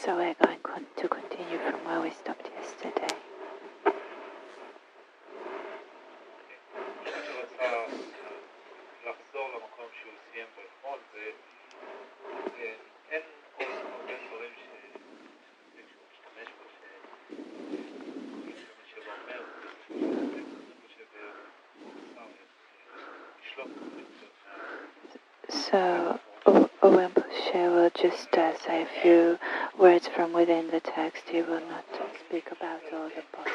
So we're going to continue from where we stopped yesterday. So Rinpoche will just say a few words from within the text. He will not speak about all the parts.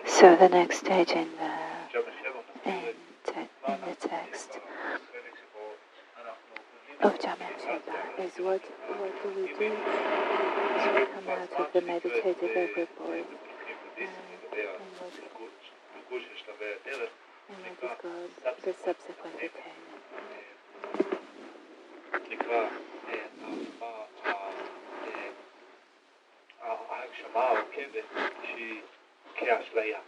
So the next stage in the text of Jamyam is what do we do as we come out of the meditative equipoise and what is called the subsequent attainment. ההגשמה העוקבת שהיא כאשליה.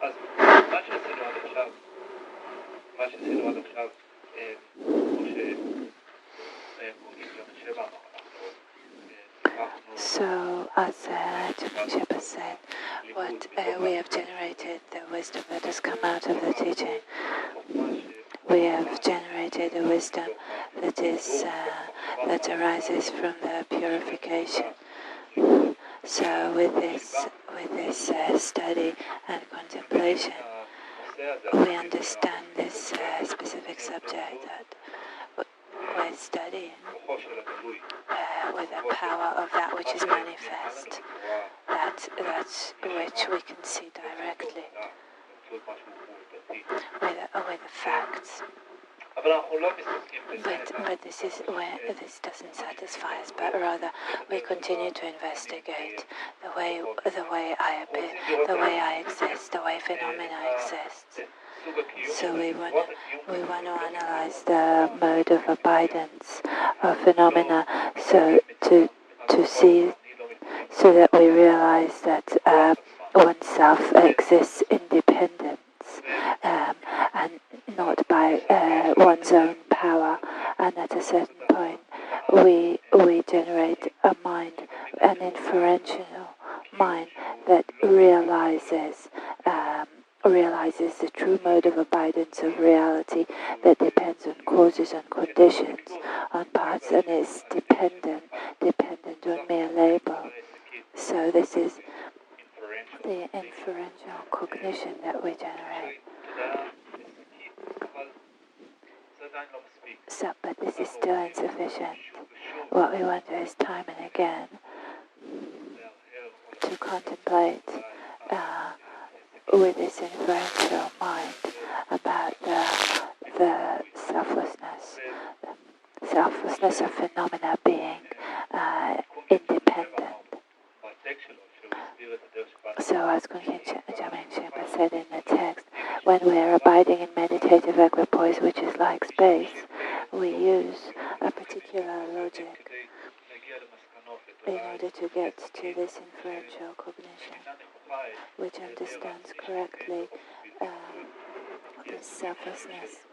אז מה שעשינו עד עכשיו, כמו שקוראים גם שבע, So, as Jamyam said, what we have generated, the wisdom that has come out of the teaching, we have generated a wisdom that is that arises from the purification. So, with this study and contemplation, we understand this specific subject that we're studying with the power of that which is manifest, that which we can see directly with the facts. But this is where this doesn't satisfy us, but rather we continue to investigate the way I appear, the way I exist, the way phenomena exists. So we want to analyze the mode of abidance of phenomena, so to see, so that we realize that oneself exists independence and not by one's own power. And at a certain point, we generate a mind, an inferential mind that realizes the true mode of abidance of reality that depends on causes and conditions, on parts, and is dependent on mere label. So this is the inferential cognition that we generate. So, but this is still insufficient. What we want to do is time and again to contemplate with this inferential mind about the selflessness of phenomena being independent. So as Jamyam said in the text, when we are abiding in meditative equipoise, which is like space, we use a particular logic in order to get to this inferential cognition, which understands correctly this selflessness.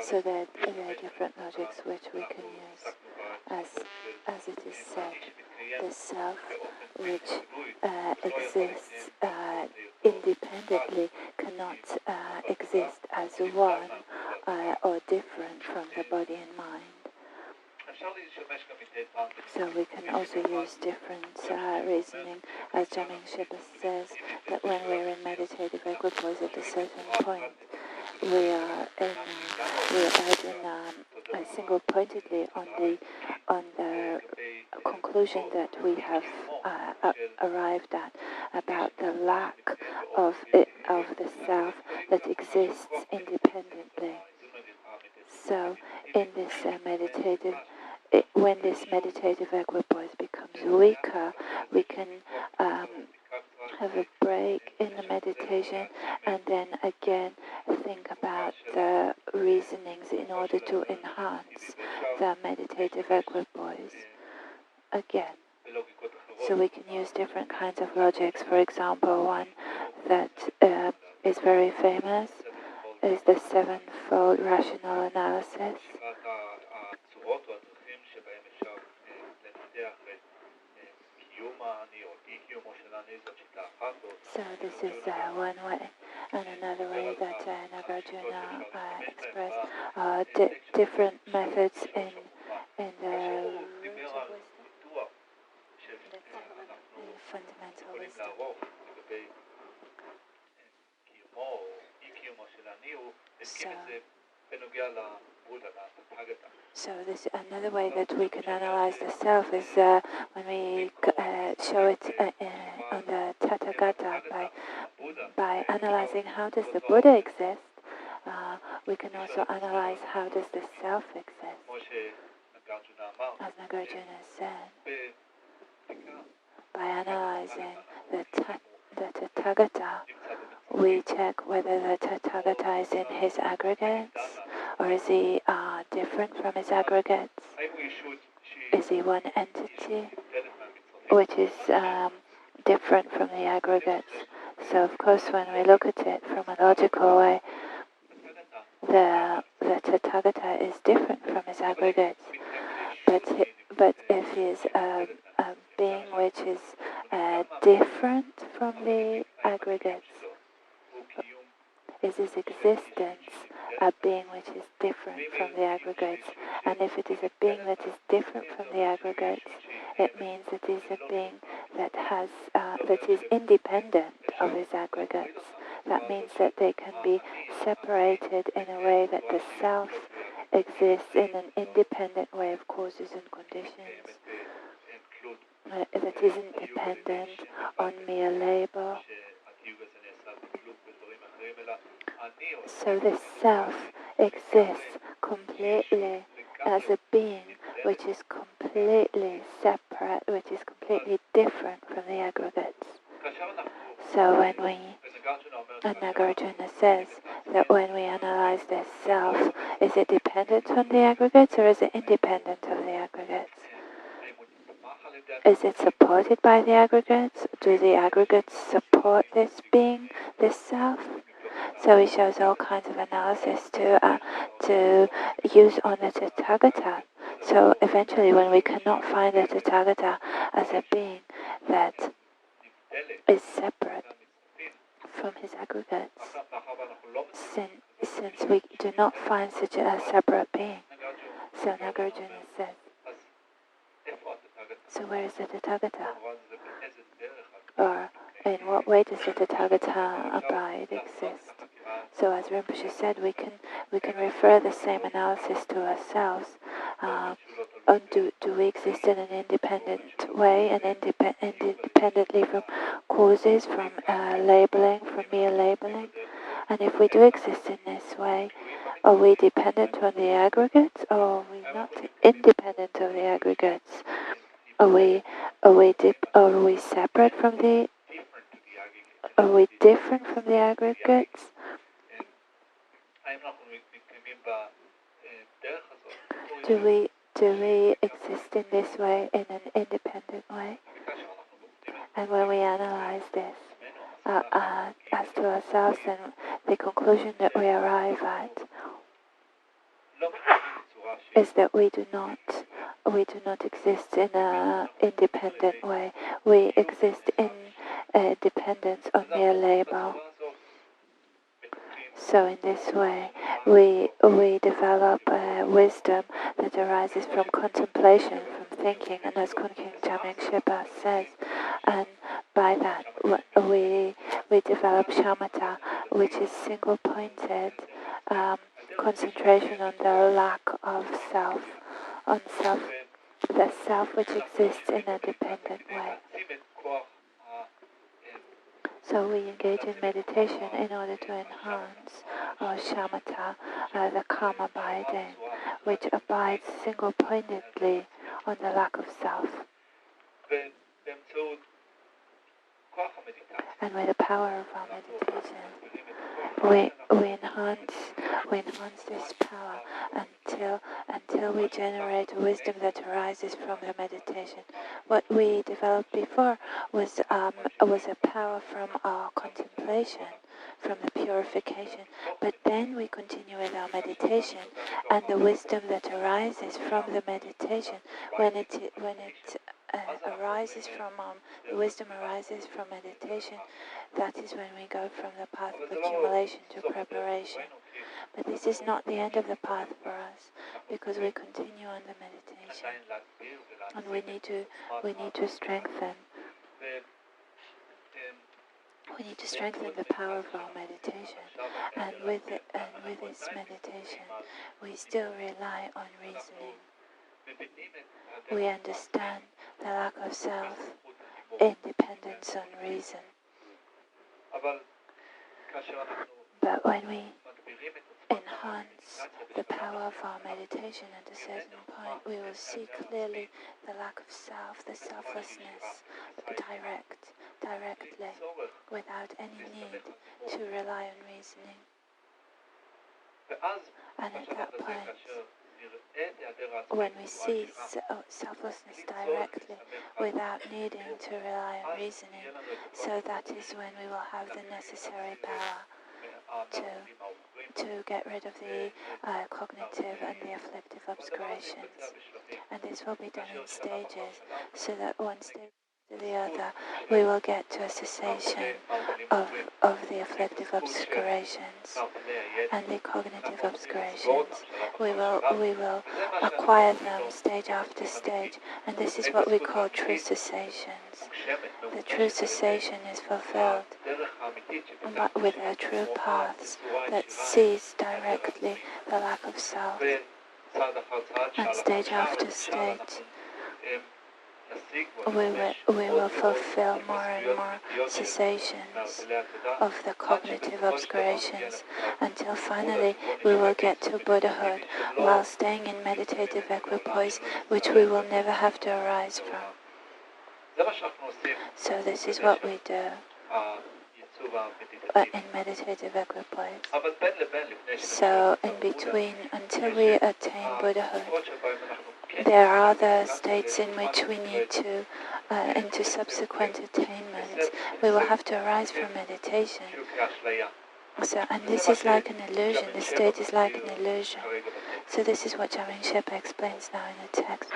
So there are different logics which we can use. As it is said, the self which exists independently cannot exist as one or different from the body and mind. So we can also use different reasoning, as Jamyam says, that when we're in meditative equipoise at a certain point, we are single-pointedly on the conclusion that we have arrived at about the lack of the self that exists independently. So in this when this meditative equipoise becomes weaker, we can have a break in the meditation and then again think about the reasonings in order to enhance the meditative equipoise again. So we can use different kinds of logics. For example, one that is very famous is the sevenfold rational analysis. So this is one way, and another way that Nagarjuna expressed different methods in the fundamental wisdom. So So this another way that we can analyze the self is when we show it on the Tathagata by analyzing how does the Buddha exist. We can also analyze how does the self exist. As Nagarjuna said, by analyzing the Tathagata, we check whether the Tathagata is in his aggregates, or is he different from his aggregates? Is he one entity, which is different from the aggregates? So, of course, when we look at it from a logical way, the Tathagata is different from his aggregates. But if he is a being which is different from the aggregates, is his existence a being which is different from the aggregates? And if it is a being that is different from the aggregates, it means it is a being that has that is independent of his aggregates. That means that they can be separated in a way that the self exists in an independent way of causes and conditions, that isn't dependent on mere labor. So the self exists completely as a being which is completely separate, which is completely different from the aggregates. So when we, and Nagarjuna says that when we analyze this self, is it dependent on the aggregates or is it independent of the aggregates? Is it supported by the aggregates? Do the aggregates support this being, this self? So he shows all kinds of analysis to use on the Tathagata. So eventually, when we cannot find the Tathagata as a being that is separate from his aggregates, since we do not find such a separate being, so Nagarjuna says, so where is the Tathagata? Or in what way does the Tathagata abide, exist? So as Rinpoche said, we can refer the same analysis to ourselves. Do we exist in an independent way and independently from causes, from labeling, from mere labeling? And if we do exist in this way, are we dependent on the aggregates, or are we not independent of the aggregates? Are we separate from the? Are we different from the aggregates? Do we exist in this way, in an independent way? And when we analyze this as to ourselves, then the conclusion that we arrive at is that we do not exist in an independent way. We exist in dependence on mere labor. So in this way, we develop wisdom that arises from contemplation, from thinking, and as Kunking Jamyang Shepa says, and by that we develop shamatha, which is single-pointed concentration on the lack of self, on self, the self which exists in a dependent way. So we engage in meditation in order to enhance our shamatha, the calm abiding, which abides single-pointedly on the lack of self. And with the power of our meditation, we enhance this power until we generate wisdom that arises from the meditation. What we developed before was a power from our contemplation, from the purification. But then we continue with our meditation, and the wisdom that arises from the meditation, when it arises from the wisdom arises from meditation, that is when we go from the path of accumulation to preparation. But this is not the end of the path for us, because we continue on the meditation, and we need to strengthen We need to strengthen the power of our meditation, and with this meditation, we still rely on reasoning. We understand the lack of self, independence on reason. But when we enhance the power of our meditation at a certain point, we will see clearly the lack of self, the selflessness, directly, without any need to rely on reasoning. And at that point, when we see selflessness directly, without needing to rely on reasoning, so that is when we will have the necessary power to get rid of the cognitive and the afflictive obscurations. And this will be done in stages, so that one stage to the other, we will get to a cessation of the afflictive obscurations and the cognitive obscurations. We will acquire them stage after stage, and this is what we call true cessations. The true cessation is fulfilled but with the true paths that sees directly the lack of self, and stage after stage we will fulfill more and more cessations of the cognitive obscurations until finally we will get to Buddhahood while staying in meditative equipoise, which we will never have to arise from. So this is what we do in meditative equipoise. So in between, until we attain Buddhahood, there are other states in which we need to, into subsequent attainments, we will have to arise from meditation. So, and this is like an illusion, this state is like an illusion. So this is what Jamyang Shepa explains now in the text.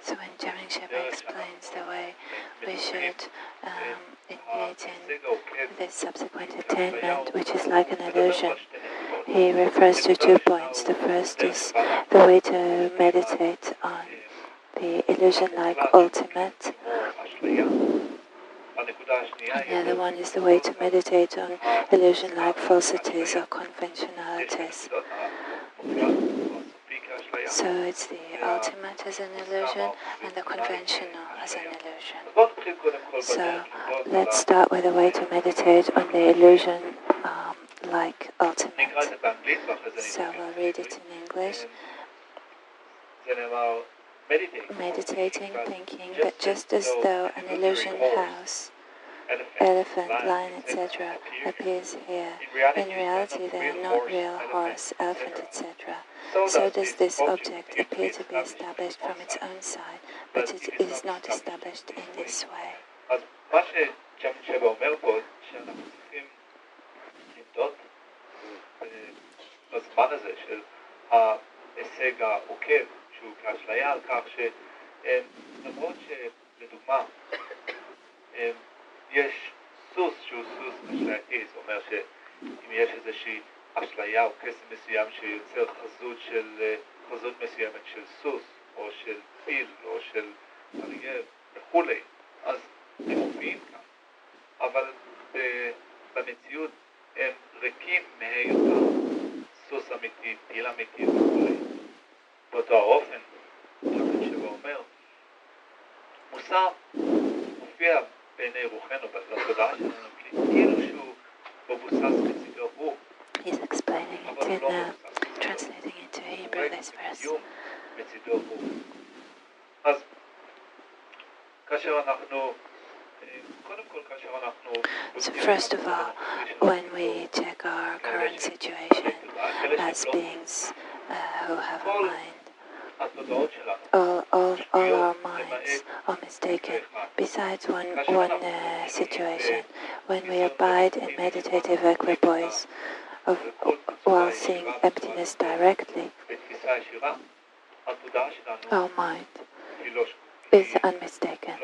So when Jamyang Shepa explains the way we should engage in this subsequent attainment, which is like an illusion, he refers to 2 points. The first is the way to meditate on the illusion-like ultimate, and the other one is the way to meditate on illusion-like falsities or conventionalities. So it's the ultimate as an illusion and the conventional as an illusion. So let's start with a way to meditate on the illusion-like ultimate. So we'll read it in English. Meditating, thinking that just as though an illusion house, elephant, lion, etc. appears here, in reality they are not real horse, elephant, etc. So does this object appear to be established from its own side, but it is not established in this way. יש סוס שהוא סוס אשלייתי, זאת אומרת שאם יש איזושהי אשליה או קסם מסוים שיוצר חזות מסוימת של סוס או של פיל או של אריה וכולי, אז הם מופיעים כאן. אבל במציאות הם ריקים מהיותם סוס אמיתי, פיל אמיתי וכולי. באותו האופן, רבי שבא אומר, מוסר מופיע בעיני רוחנו, לתודעה שלנו, כאילו שהוא מבוסס מצידו הוא. He's explaining it in, translating into Hebrew this verse. מצידו הוא. אז כאשר אנחנו, קודם כל כאשר אנחנו... So first of all, when we check our current situation as beings who have a mind, all our minds are mistaken. Besides one situation, when we abide in meditative equipoise while seeing emptiness directly, our mind is unmistaken.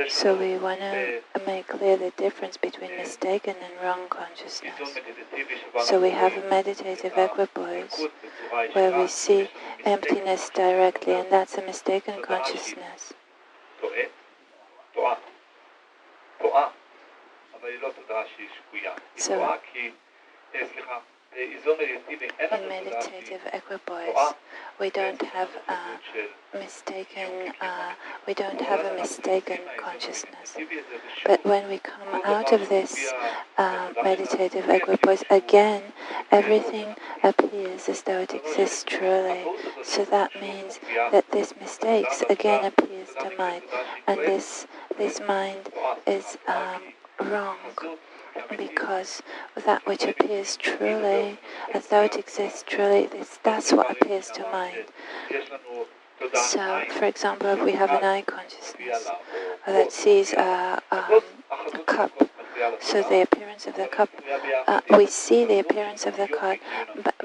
So we want to make clear the difference between mistaken and wrong consciousness. So we have a meditative equipoise where we see emptiness directly, and that's a mistaken consciousness. So in meditative equipoise, we don't have a mistaken consciousness. But when we come out of this meditative equipoise, again, everything appears as though it exists truly. So that means that this mistakes again appears to mind, and this mind is wrong. Because that which appears truly, as though it exists truly, that's what appears to mind. So, for example, if we have an eye consciousness that sees a cup, so the appearance of the cup, we see the appearance of the cup,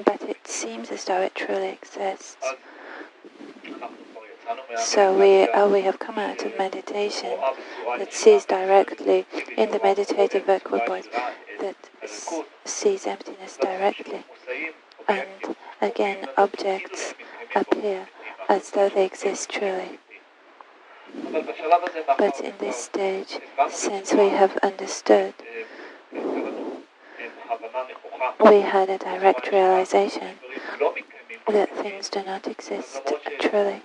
but it seems as though it truly exists. So we have come out of meditation that sees directly in the meditative equipoise, that sees emptiness directly, and again objects appear as though they exist truly. But in this stage, since we have understood, we had a direct realization that things do not exist truly.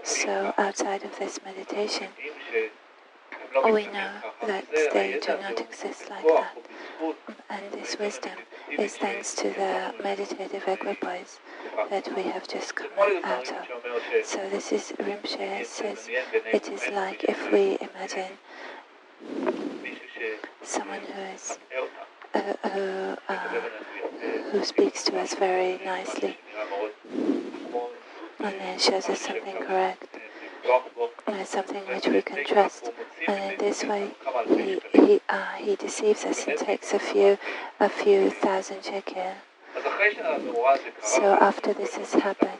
So outside of this meditation, we know that they do not exist like that. And this wisdom is thanks to the meditative equipoise that we have just come out of. So this is, Rinpoche says, it is like if we imagine someone who speaks to us very nicely, and then shows us something correct, something which we can trust, and in this way he deceives us and takes a few thousand shekel, So after this has happened,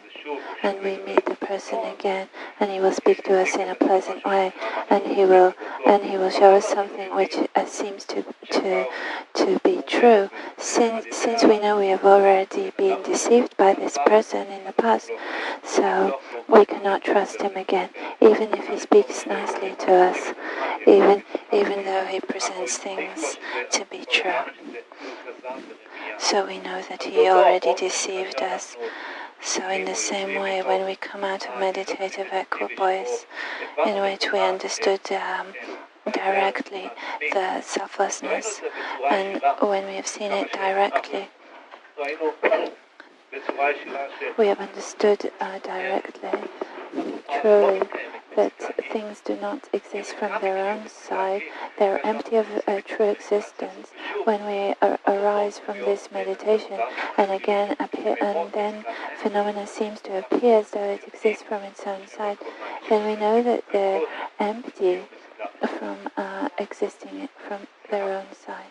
and we meet the person again, and he will speak to us in a pleasant way, and he will show us something which seems to be true. Since we know we have already been deceived by this person in the past, so we cannot trust him again, even if he speaks nicely to us, even though he presents things to be true. So we know that he already deceived us. So in the same way, when we come out of meditative equipoise, in which we understood directly the selflessness, and when we have seen it directly, we have understood directly, truly, that things do not exist from their own side. They are empty of true existence. When we arise from this meditation and again appear, and then phenomena seems to appear as though it exists from its own side, then we know that they're empty from existing from their own side.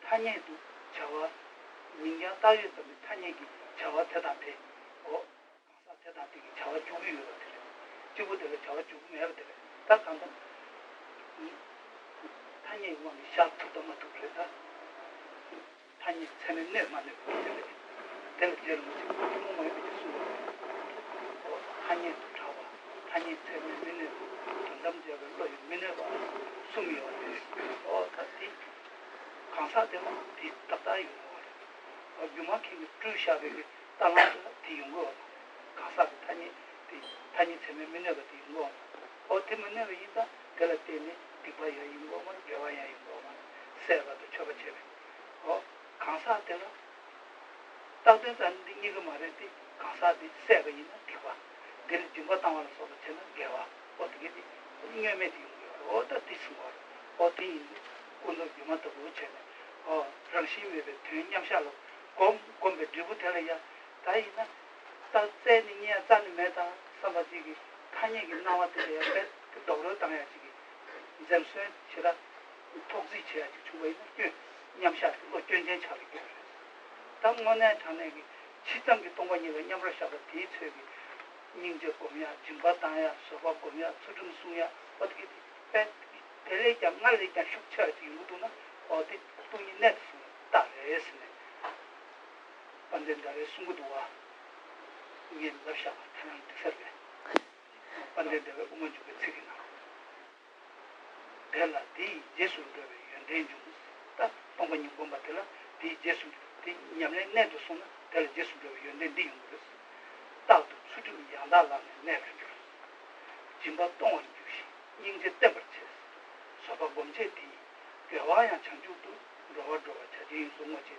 타녀도 자와 민간 따위도 타녀기 자와 대답해 강사 대답이 자와 죽이요 지구들 자와 죽으면 돼. 딱 한번 타녀 뭐 샤프도 맞고 그랬다. 타녀 세는 내 만에 그래. 될 때는 뭐뭐 타녀 자와 타녀 세는 전담지역을 민해봐 숨이요. 같이 강사되면 뒤따따이 유마킹 주샤베 땅을 뒤용거 강사 타니 세면 민해가 뒤용거 때문에 이다 결때니 뒤바야 용거만 개와야 용거만 세가도 쳐버쳐베 강사되라 따뜻한 이거 말했지 강사디 세가 있는 뒤바 될 증거 땅을 써버치는 개와 어떻게 인연에 뒤용거 어떻게 쓰고 어디 오늘 유마도 못해 정신이 되냐면서 곰곰에 드부텔이야 다이나 따세니야 잔메다 사바지기 타니기 나와들이야 그 도로 당해야지 이제는 제가 독지 쳐야지 주고 있는 냠샤 뭐 전전 차리게 당문에 자네기 시장기 동반이가 냠르샤가 뒤쳐기 닝제 보면 증바다야 소바 보면 수중수야 어떻게 대레장 말레장 숙처지 이거도나 어디 돈이 냈어 따레스네 반대다에 숨고도와 이게 러시아 타는 뜻을 반대다에 오면 주게 책이나 델라 디 예수를 연대주 딱 동반이 공부들라 디 예수 디 냠내 내도 손 델 예수를 연대디 용도 따도 수준 양다라는 내가 진바 동원 주시 인제 때버치 소바 범죄디 개와야 창조도 로어도 자진 소모체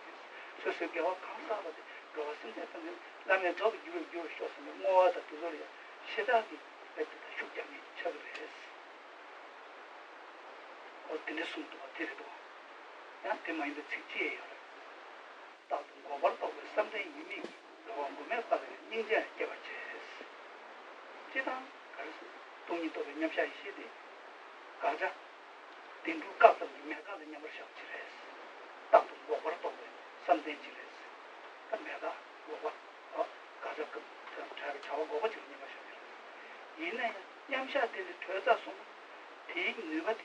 소소 개와 강사도 로어 생각하면 남의 저기 유료 쇼스는 뭐하다 두절이야 시작이 됐다 숙장이 처벌했어 어떤 숨도 어디도 나한테 많이 듣지예요 따도 고발도 상당히 이미 로어 보면 받아 인제 개발체 지당 그래서 돈이 또 왜냐면 시대 가자 딩두 가서 메가도 냠을 샤치레스 딱도 고발도 삼대지레스 메가 고발 가자 그 잘 잡고 고고 지금 냠을 이내 냠샤들 퇴자송 디 누가디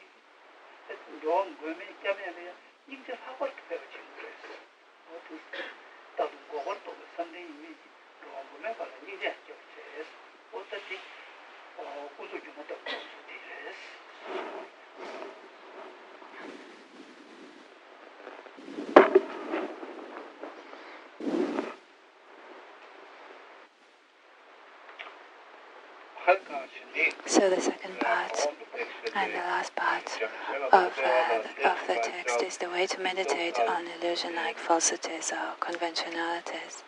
좀 고메 깨면에 인제 하고 배우지 그랬어 어디 딱도 고발도 삼대 이미 로 보면 봐 인제 겹쳐서 어떻게 고소 좀 어떻게 되레스 So the second part and the last part of the text is the way to meditate on illusion like falsities or conventionalities.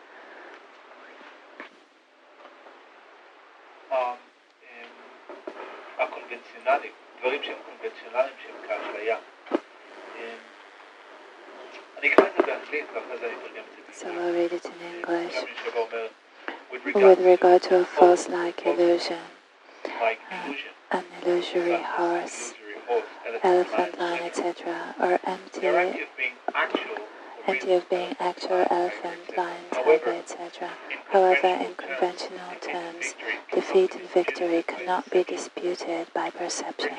דברים שהם קונבנציונליים שהם כאשליה. So I'll read it in English. With regard to a false-like illusion, an illusory horse, elephant line, etc., or empty of being actual elephant line, tiger, etc. However, in conventional terms, defeat and victory cannot be disputed by perception.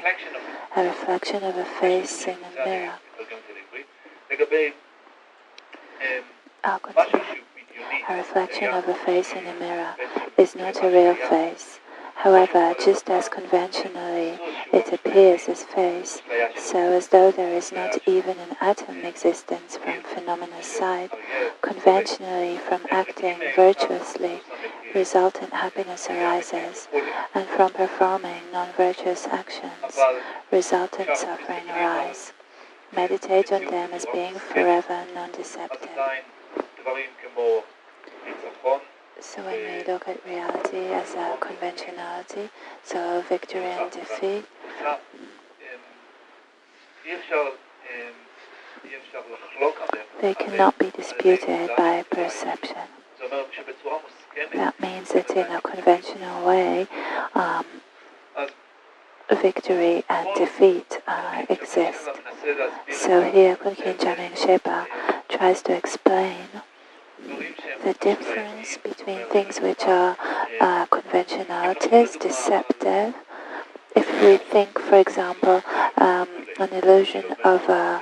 A reflection of a face in a mirror. I'll continue. A reflection of a face in a mirror is not a real face. However, just as conventionally it appears as face, so as though there is not even an atom existence from phenomena's side, conventionally from acting virtuously, resultant happiness arises, and from performing non-virtuous actions, resultant suffering arise. Meditate on them as being forever non-deceptive. So when we look at reality as a conventionality, so victory and defeat, they cannot be disputed by perception. That means that in a conventional way, victory and defeat exist. So here Kunkin Jameng Shepa tries to explain the difference between things which are conventionalities, deceptive. If we think, for example, an illusion of a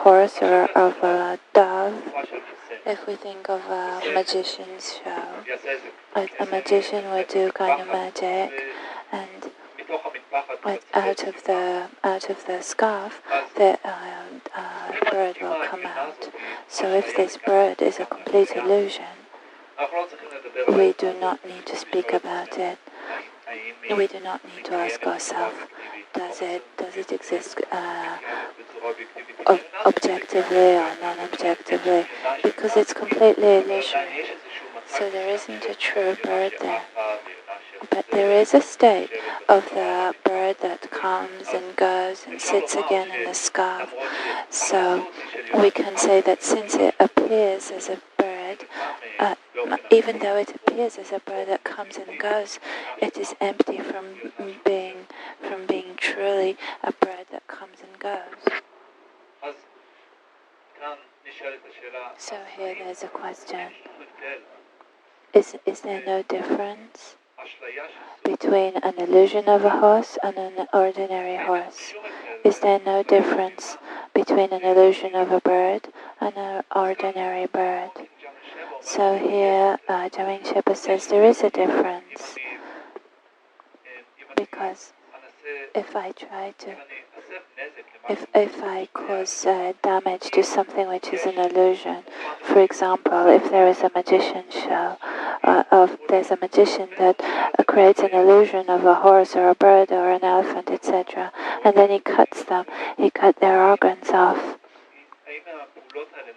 horse or of a dove, if we think of a magician's show, a magician would do kind of magic, and out of the scarf, the bird will come out. So if this bird is a complete illusion, we do not need to speak about it. We do not need to ask ourselves, does it exist objectively or non-objectively? Because it's completely illusory. So there isn't a true bird there. But there is a state of the bird that comes and goes and sits again in the scarf. So we can say that since it appears as a bird, even though it appears as a bird that comes and goes, it is empty from being truly a bird that comes and goes. So here there's a question. Is there no difference between an illusion of a horse and an ordinary horse? Is there no difference between an illusion of a bird and an ordinary bird? So here Jameng Shepa says there is a difference, because if I cause damage to something which is an illusion, for example, if there is a magician show, there's a magician that creates an illusion of a horse or a bird or an elephant, etc., and then he cut their organs off.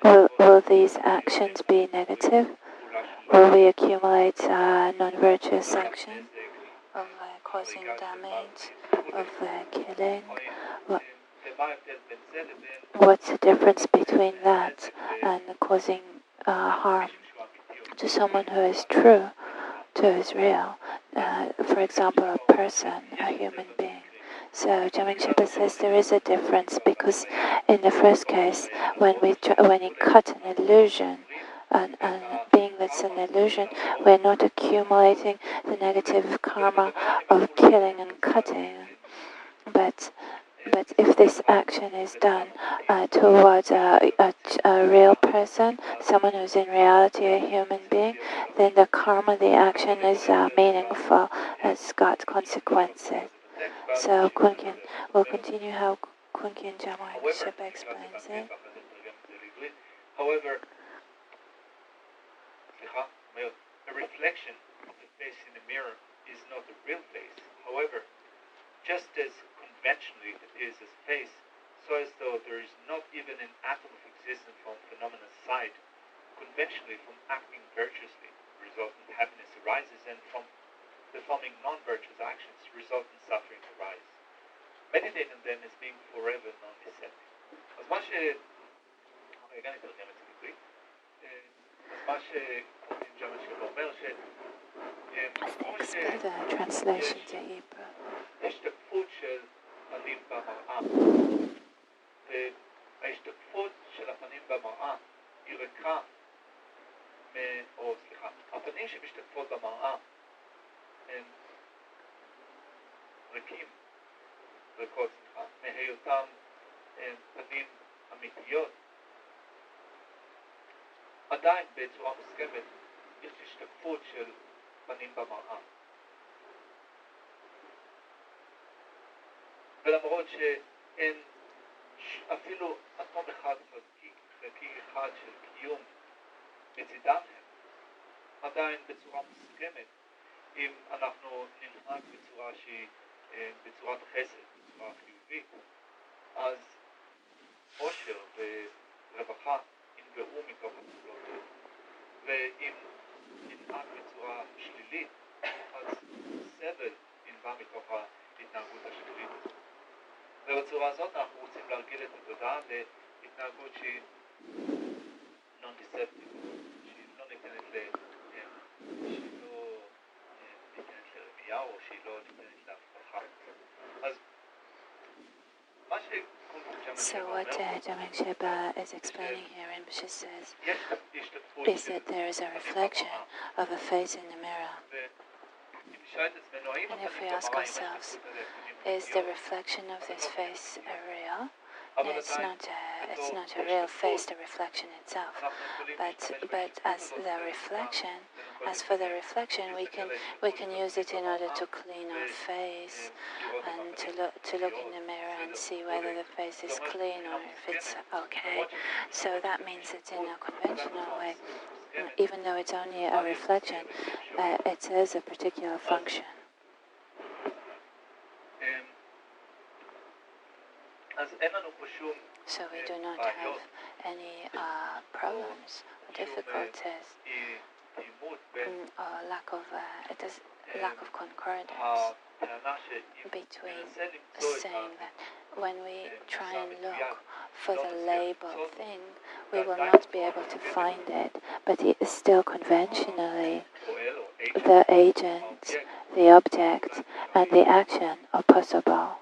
Will these actions be negative? Will we accumulate non-virtuous actions of causing damage, of killing? What's the difference between that and causing harm to someone who is true, who is real? For example, a person, a human being. So Jameng Shepa says there is a difference, because in the first case, when he cut an illusion, and being that's an illusion, we're not accumulating the negative karma of killing and cutting. But if this action is done towards a real person, someone who's in reality a human being, then the karma, the action is meaningful, has got consequences. So Kunkin will continue how Kunkin Jameng Shepa explains it. However, a reflection of the face in the mirror is not the real face. However, just as conventionally it appears as face, so as though there is not even an atom of existence from phenomenal side, conventionally from acting virtuously, resultant happiness arises, and from performing non-virtuous actions, resultant suffering arises. Meditate on them as being forever non-deceptive. אז מה רגע אני אתרגם את זה בעברית. אז מה שקוראים ג'מאן שבו אומר the translation to Hebrew. ההשתקפות של פנים במראה. וההשתקפות של הפנים במראה היא ריקה, הפנים שמשתקפות במראה הם ריקות, מהיותם פנים אמיתיות. עדיין בצורה מוסכמת יש השתקפות של פנים במראה. ולמרות שאין אפילו אטום אחד חלקי אחד של קיום בצדם הם, עדיין בצורה מוסכמת, אם אנחנו ננהג בצורה שהיא בצורת חסד, בצורה חיובית, אז עושר ורווחה ינבעו מתוך הפעולות, ואם ננהג בצורה שלילית, אז סבל ינבע מתוך ההתנהגות השלילית הזאת. ובצורה הזאת אנחנו רוצים להרגיל את התודעה להתנהגות שהיא non-deceptive, שהיא לא ניתנת לרמייה או שהיא לא ניתנת להפרחה. אז מה So what Jameng is explaining here in Rinpoche says is that there is a reflection of a face in the mirror. And if we ask ourselves, is the reflection of this face real? No, it's not a real face, the reflection itself. But as for the reflection, we can use it in order to clean our face and to look in the mirror and see whether the face is clean or if it's okay. So that means that in a conventional way, even though it's only a reflection, it serves a particular function. So we do not have any problems or difficulties or lack of concordance between saying that when we try and look for the label thing, we will not be able to find it, but it is still conventionally the agent, the object, and the action are possible.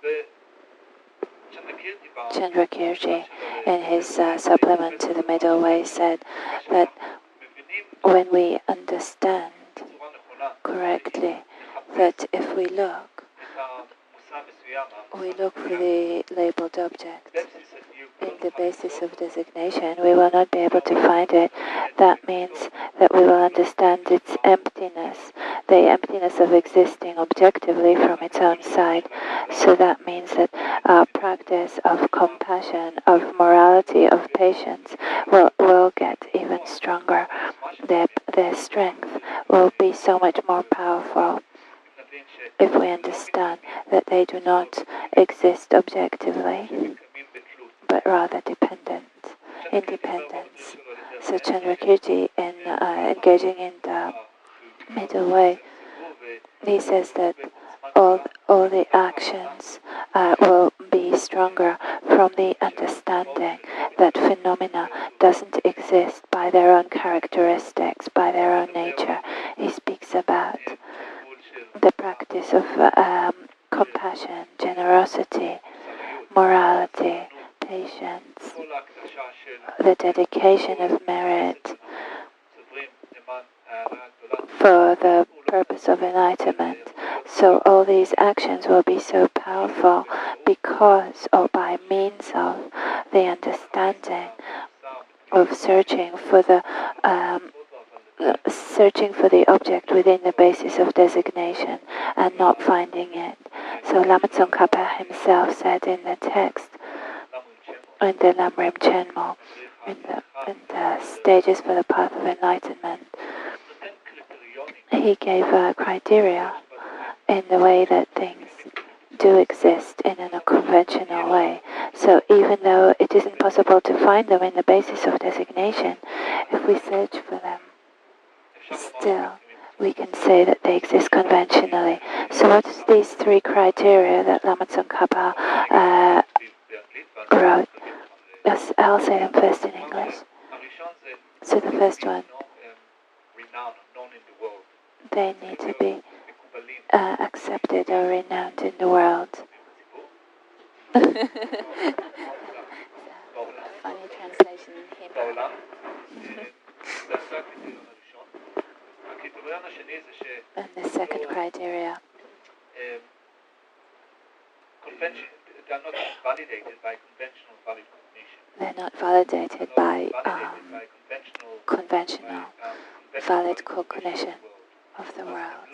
Chandrakirti, in his supplement to the Middle Way, said that when we understand correctly that if we look for the labeled object in the basis of designation, we will not be able to find it. That means that we will understand its emptiness, the emptiness of existing objectively from its own side. So that means that our practice of compassion, of morality, of patience will get even stronger. Their strength will be so much more powerful if we understand that they do not exist objectively, but rather independence. So Chandrakirti, in engaging in the Middle Way, he says that all the actions will be stronger from the understanding that phenomena doesn't exist by their own characteristics, by their own nature. He speaks about the practice of compassion, generosity, morality, patience, the dedication of merit for the purpose of enlightenment. So all these actions will be so powerful because or by means of the understanding of searching for the object within the basis of designation and not finding it. So Lama Tsongkhapa himself said in the text, in the Lamrim Chenmo, in the stages for the path of enlightenment, he gave a criteria in the way that things do exist in a conventional way. So even though it isn't possible to find them in the basis of designation, if we search for them, still we can say that they exist conventionally. So what is these three criteria that Lama Tsongkhapa wrote? I'll say them first in English. So the first one, they need to be accepted or renowned in the world. Funny translation in Hebrew. And the second criteria, they're not validated by conventional valid cognition of the world.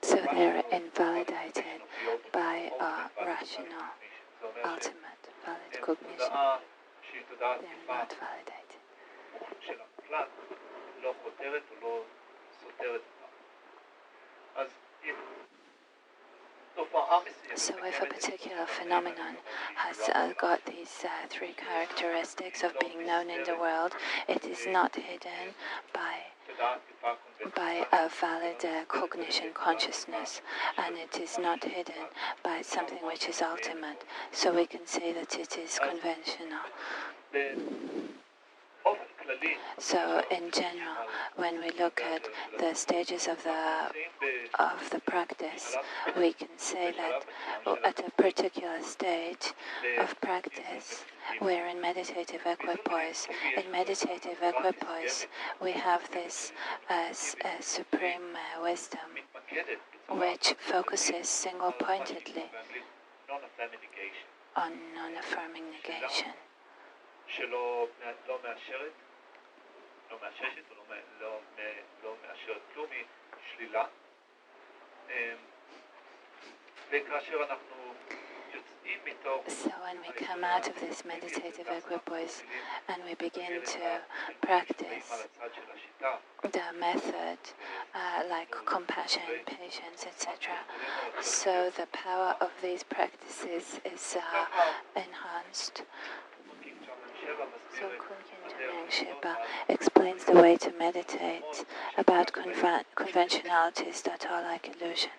So they're invalidated by rational, ultimate, valid cognition. They're not validated. So if a particular phenomenon has got these three characteristics of being known in the world, it is not hidden by by a valid cognition consciousness, and it is not hidden by something which is ultimate. So we can say that it is conventional. So in general, when we look at the stages of the practice, we can say that at a particular stage of practice, we're in meditative equipoise. In meditative equipoise, we have this supreme wisdom which focuses single-pointedly on non-affirming negation. שלא מאשרת ולא מאשרת כלום, היא שלילה. וכאשר אנחנו יוצאים מתוך... So when we come out of this meditative equipoise and we begin to practice the method like compassion, patience, etc., so the power of these practices is enhanced. So Kunkin Shiba explains the way to meditate about conventionalities that are like illusion.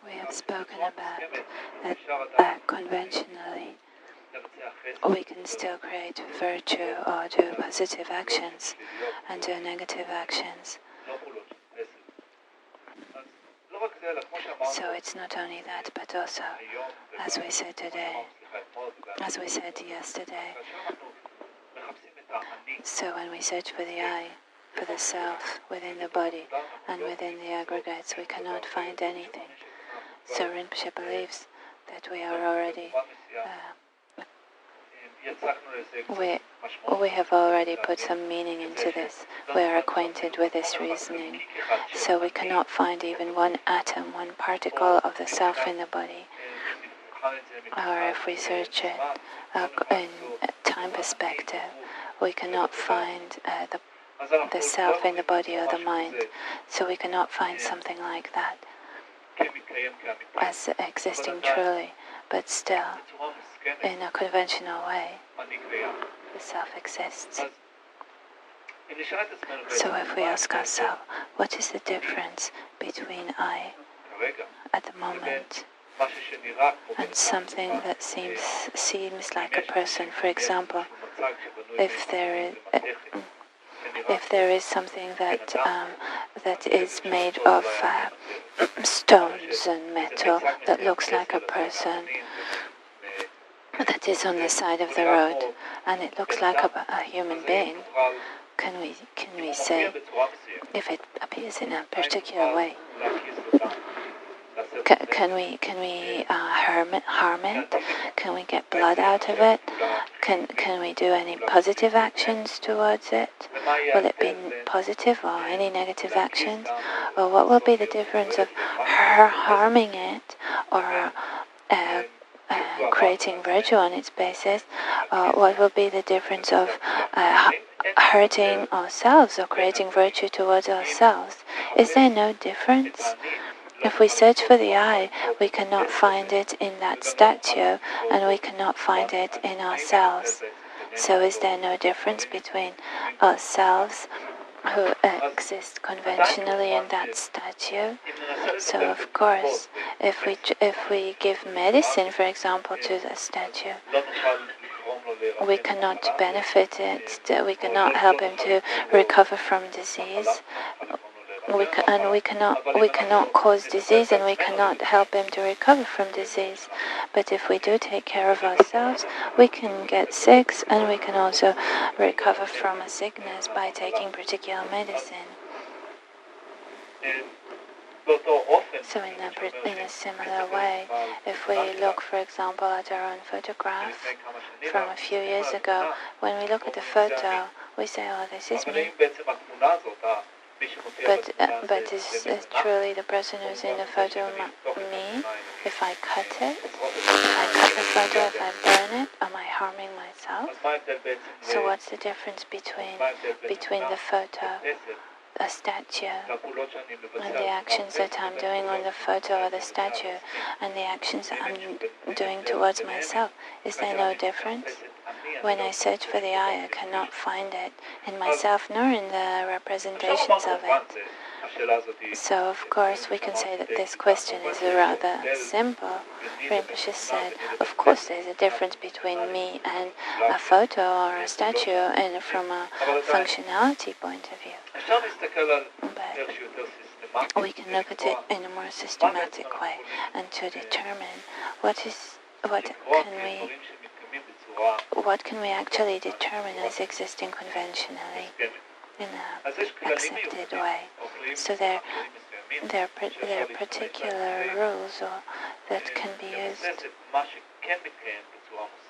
We have spoken about that conventionally we can still create virtue or do positive actions and do negative actions. So it's not only that, but also, as we said today, as we said yesterday, so when we search for the I, for the self within the body and within the aggregates, we cannot find anything. So Rinpoche believes that we are already, we have already put some meaning into this. We are acquainted with this reasoning. So we cannot find even one atom, one particle of the self in the body. Or if we search it in a time perspective, we cannot find the self in the body or the mind. So we cannot find something like that as existing truly, but still, in a conventional way, the self exists. So if we ask ourselves, what is the difference between I at the moment and something that seems like a person? For example, if there is something that is made of stones and metal that looks like a person, that is on the side of the road, and it looks like a human being, can we say, if it appears in a particular way, can we harm it? Can we get blood out of it? Can we do any positive actions towards it? Will it be positive or any negative actions? Or what will be the difference of harming it or creating virtue on its basis? What will be the difference of hurting ourselves or creating virtue towards ourselves? Is there no difference? If we search for the I, we cannot find it in that statue, and we cannot find it in ourselves. So is there no difference between ourselves, who exist conventionally in that statue? So of course, if we give medicine, for example, to the statue, we cannot benefit it, we cannot help him to recover from disease. We cannot cause disease, and we cannot help him to recover from disease. But if we do take care of ourselves, we can get sick, and we can also recover from a sickness by taking particular medicine. So in a similar way, if we look, for example, at our own photograph from a few years ago, when we look at the photo, we say, oh, this is me. But is truly the person who's in the photo me? If I cut it, the photo, if I burn it, am I harming myself? So what's the difference between the photo, a statue, and the actions that I'm doing on the photo or the statue, and the actions that I'm doing towards myself? Is there no difference? When I search for the I cannot find it in myself nor in the representations of it. So of course we can say that this question is rather simple. Rinpoche said, of course there's a difference between me and a photo or a statue, and from a functionality point of view. we can look at it in a more systematic way and to determine what can we actually determine as existing conventionally in an accepted way. So there are particular rules that can be used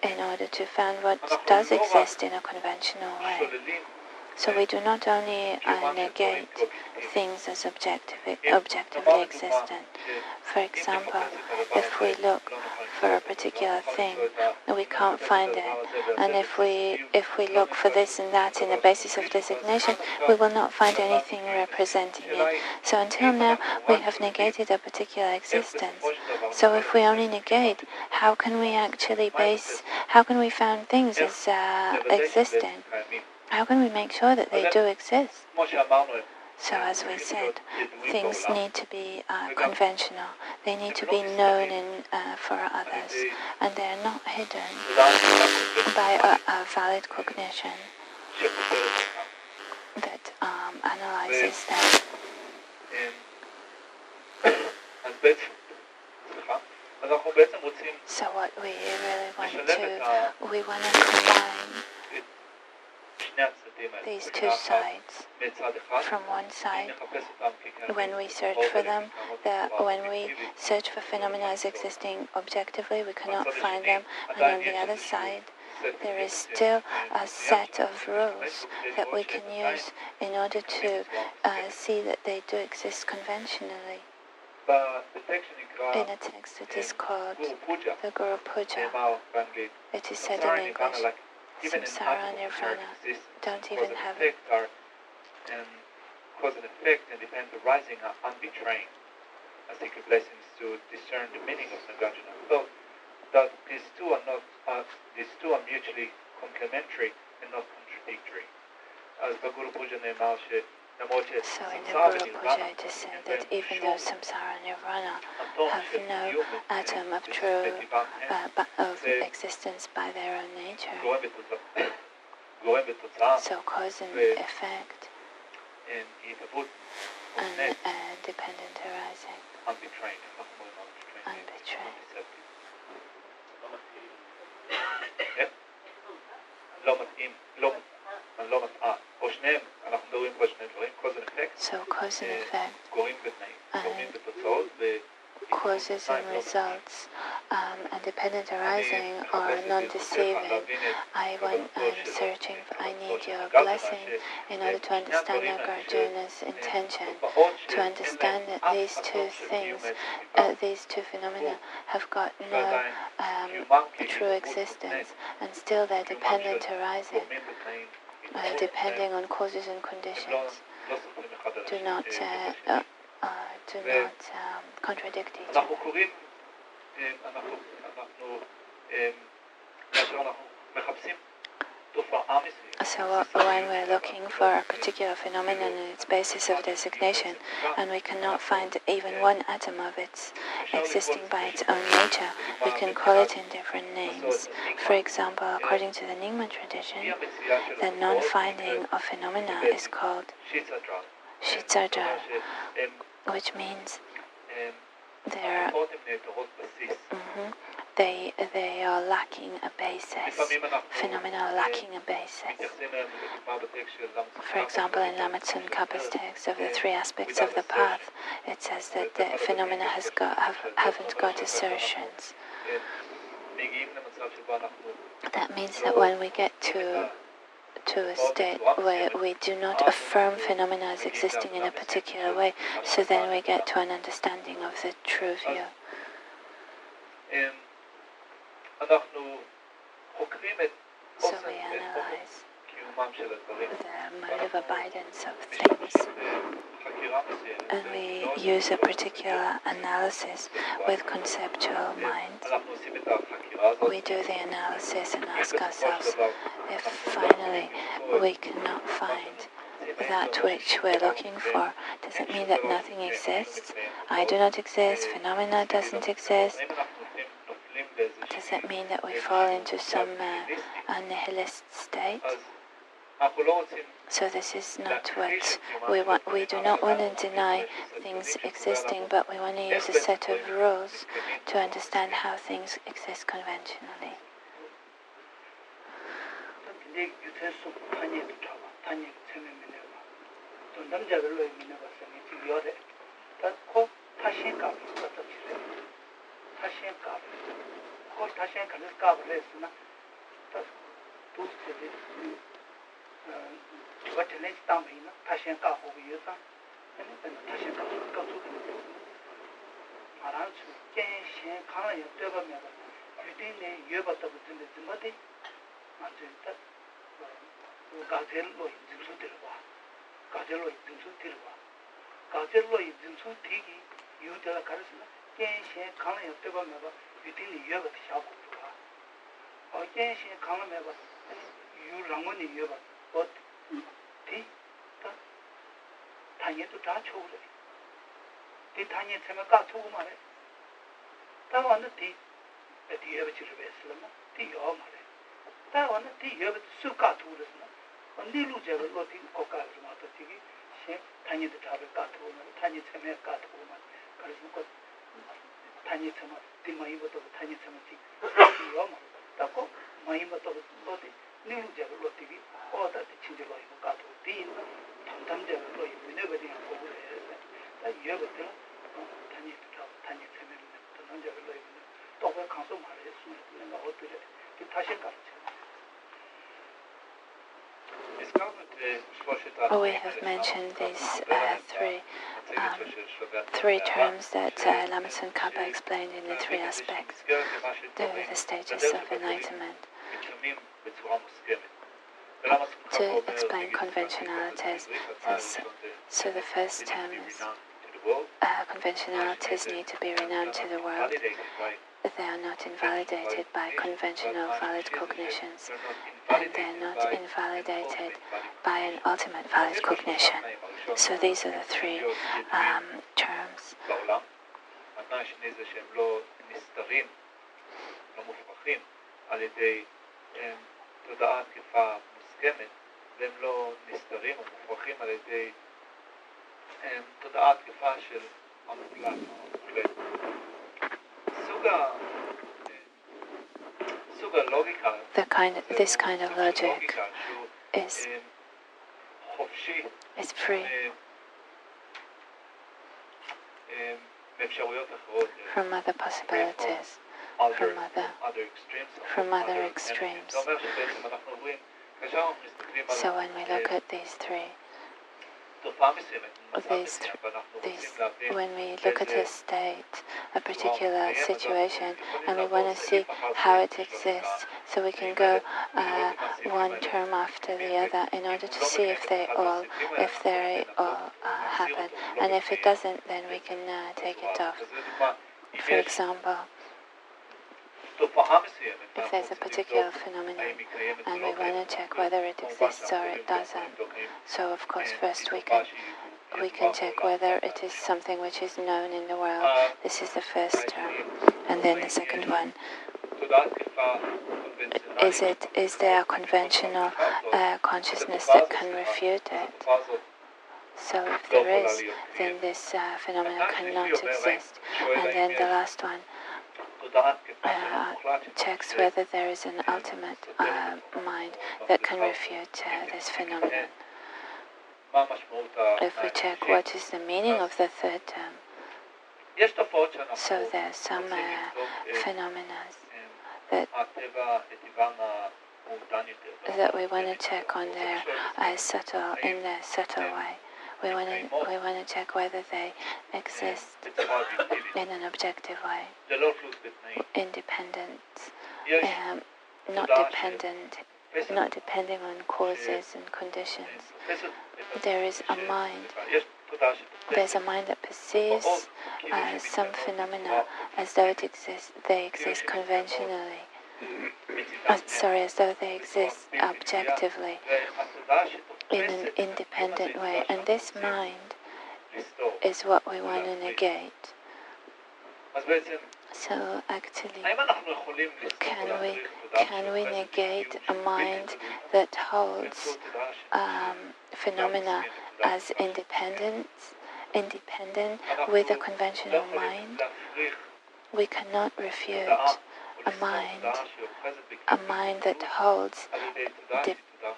in order to find what does exist in a conventional way. So we do not only negate things as objectively existent. For example, if we look for a particular thing, we can't find it, and if we look for this and that in the basis of designation, we will not find anything representing it. So until now, we have negated a particular existence. So if we only negate, how can we find things as existing? How can we make sure that they do exist? So as we said, things need to be conventional. They need to be known for others, and they are not hidden by a valid cognition that analyzes them. So what we really want to combine these two sides. From one side, when we search for them, when we search for phenomena as existing objectively, we cannot find them, and on the other side, there is still a set of rules that we can use in order to see that they do exist conventionally. In a text that is called the Guru Puja, it is said in English, samsara and nirvana don't even have it. Cause and effect and depend arising are unbetraying. I think the blessings to discern the meaning of Nagarjuna. So that these two are mutually complementary and not contradictory. As the Guru Puja So in the Guru Puja it is said that even though samsara and nirvana have no atom of true of existence by their own nature, so cause and effect and dependent arising, unbetrayed. So cause and effect and causes and results and dependent arising are non-deceiving. I'm searching, I need your blessing in order to understand Nagarjuna's intention, to understand that these two things, these two phenomena have got no true existence, and still they're dependent arising, depending on causes and conditions, do not contradict each other. So when we're looking for a particular phenomenon in its basis of designation, and we cannot find even one atom of its existing by its own nature, we can call it in different names. For example, according to the Nyingma tradition, the non-finding of phenomena is called Shitsadra, which means they are lacking a basis. Phenomena are lacking a basis. For example, in Lama Tsongkhapa's text of the three aspects of the path, it says that the phenomena haven't got assertions. That means that when we get to a state where we do not affirm phenomena as existing in a particular way, so then we get to an understanding of the true view. So we analyze the mode of abidance of things, and we use a particular analysis with conceptual minds. We do the analysis and ask ourselves if finally we cannot find that which we're looking for. Does it mean that nothing exists? I do not exist, phenomena doesn't exist. Does it mean that we fall into some nihilist state? So this is not what we want. We do not want to deny things existing, but we want to use a set of rules to understand how things exist conventionally. We have mentioned these three terms that Lama Tsongkhapa explained in the three aspects, the stages of enlightenment. To explain conventionalities, so the first term is conventionalities need to be renowned to the world. They are not invalidated by conventional valid cognitions, and they are not invalidated by an ultimate valid cognition. So these are the three terms. This kind of logic is free from other possibilities, from other extremes. So when we look at these three, when we look at a state, a particular situation, and we want to see how it exists, so we can go one term after the other in order to see if they all happen, and if it doesn't, then we can take it off. For example, if there's a particular phenomenon and we want to check whether it exists or it doesn't, so of course first we can check whether it is something which is known in the world. This is the first term. And then the second one, is there a conventional consciousness that can refute it? So if there is, then this phenomenon cannot exist. And then the last one checks whether there is an ultimate mind that can refute this phenomenon. If we check what is the meaning of the third term, so there are some phenomena that we want to check on their subtle way. We want to check whether they exist in an objective way, independent, not depending on causes and conditions. There is a mind. There's a mind that perceives some phenomena as though they exist conventionally. As though they exist objectively in an independent way. And this mind is what we want to negate. So actually, can we negate a mind that holds phenomena as independent with a conventional mind? We cannot refute a mind that holds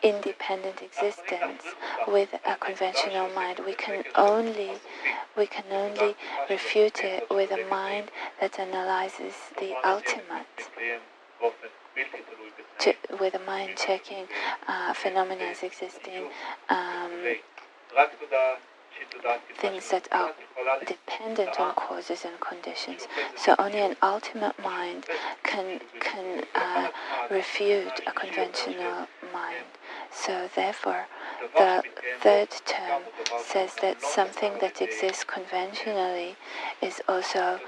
independent existence with a conventional mind. We can only refute it with a mind that analyzes the ultimate, with a mind checking phenomena as existing, things that are dependent on causes and conditions. So only an ultimate mind can refute a conventional mind. So therefore, the third term says that something that exists conventionally is also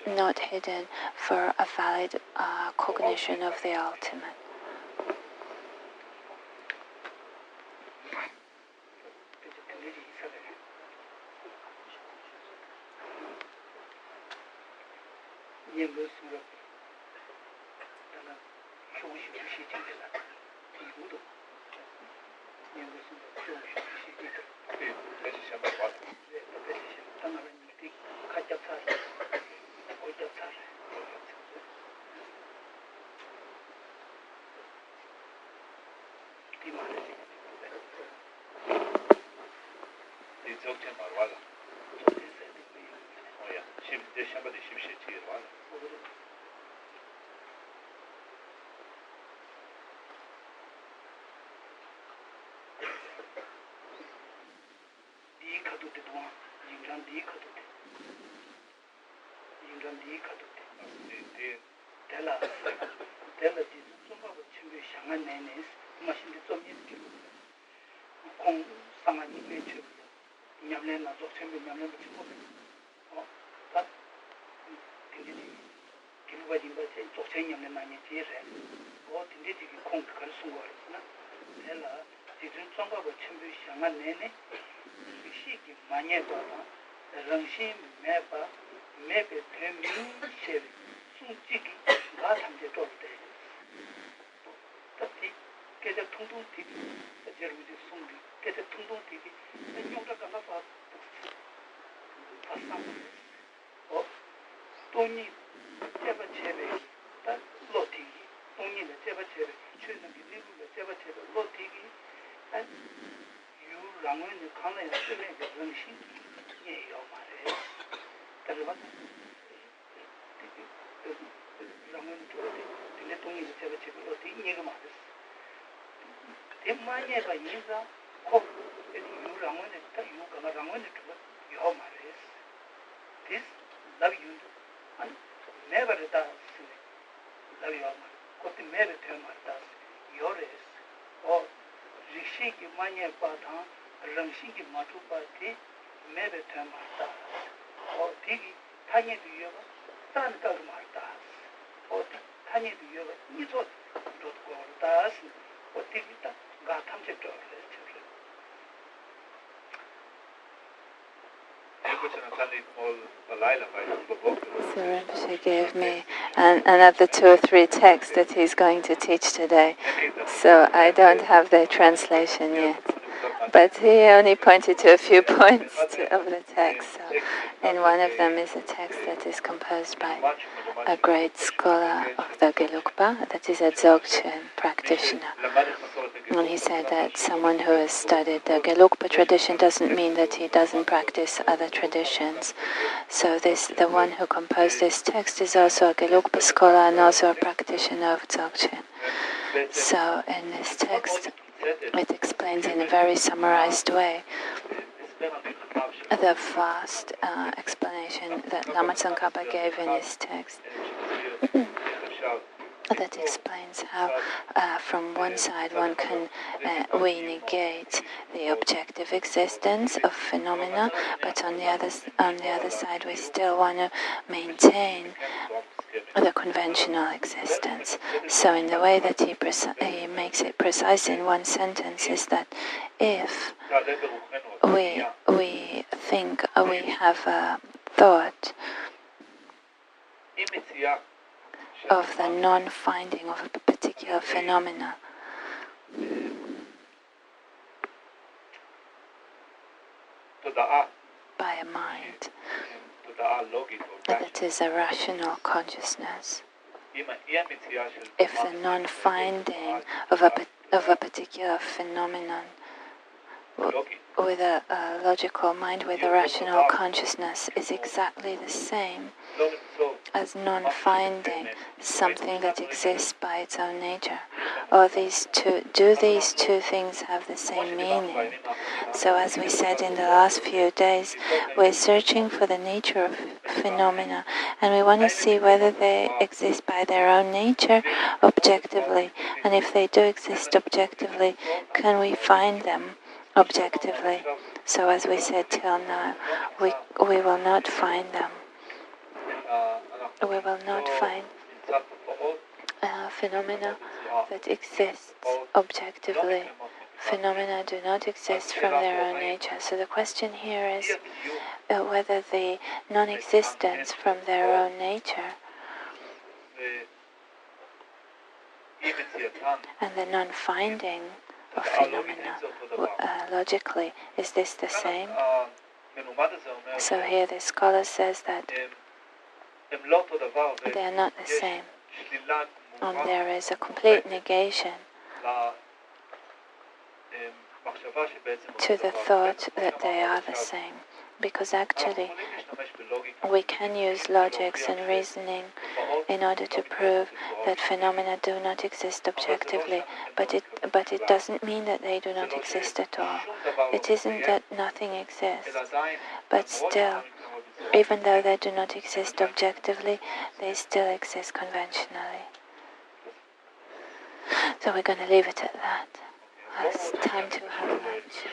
not hidden for a valid cognition of the ultimate. So Rinpoche gave me another 2 or 3 texts that he's going to teach today. So I don't have the translation yet. But he only pointed to a few points of the text. So, and one of them is a text that is composed by a great scholar of the Gelugpa, that is a Dzogchen practitioner. And he said that someone who has studied the Gelugpa tradition doesn't mean that he doesn't practice other traditions. So the one who composed this text is also a Gelugpa scholar and also a practitioner of Dzogchen. So in this text, it explains in a very summarized way the vast explanation that Lama Tsongkhapa gave in his text. That explains how, from one side, we negate the objective existence of phenomena, but on the other side, we still want to maintain the conventional existence. So, in the way that he makes it precise in one sentence, is that if we think we have a thought of the non-finding of a particular phenomena. By a mind that is a rational consciousness. If the non-finding of a particular phenomenon with a logical mind, with a rational consciousness, is exactly the same as non-finding something that exists by its own nature, or do these two things have the same meaning? So as we said in the last few days, we're searching for the nature of phenomena, and we want to see whether they exist by their own nature objectively, and if they do exist objectively, can we find them objectively? So as we said till now, we will not find them. We will not find phenomena that exists objectively. Phenomena do not exist from their own nature. So the question here is whether the non-existence from their own nature and the non-finding of phenomena logically, is this the same? So here the scholar says that they are not the same, and there is a complete negation to the thought that they are the same, because actually we can use logics and reasoning in order to prove that phenomena do not exist objectively, but it doesn't mean that they do not exist at all. It isn't that nothing exists, but still, even though they do not exist objectively, they still exist conventionally. So we're going to leave it at that. It's time to have lunch.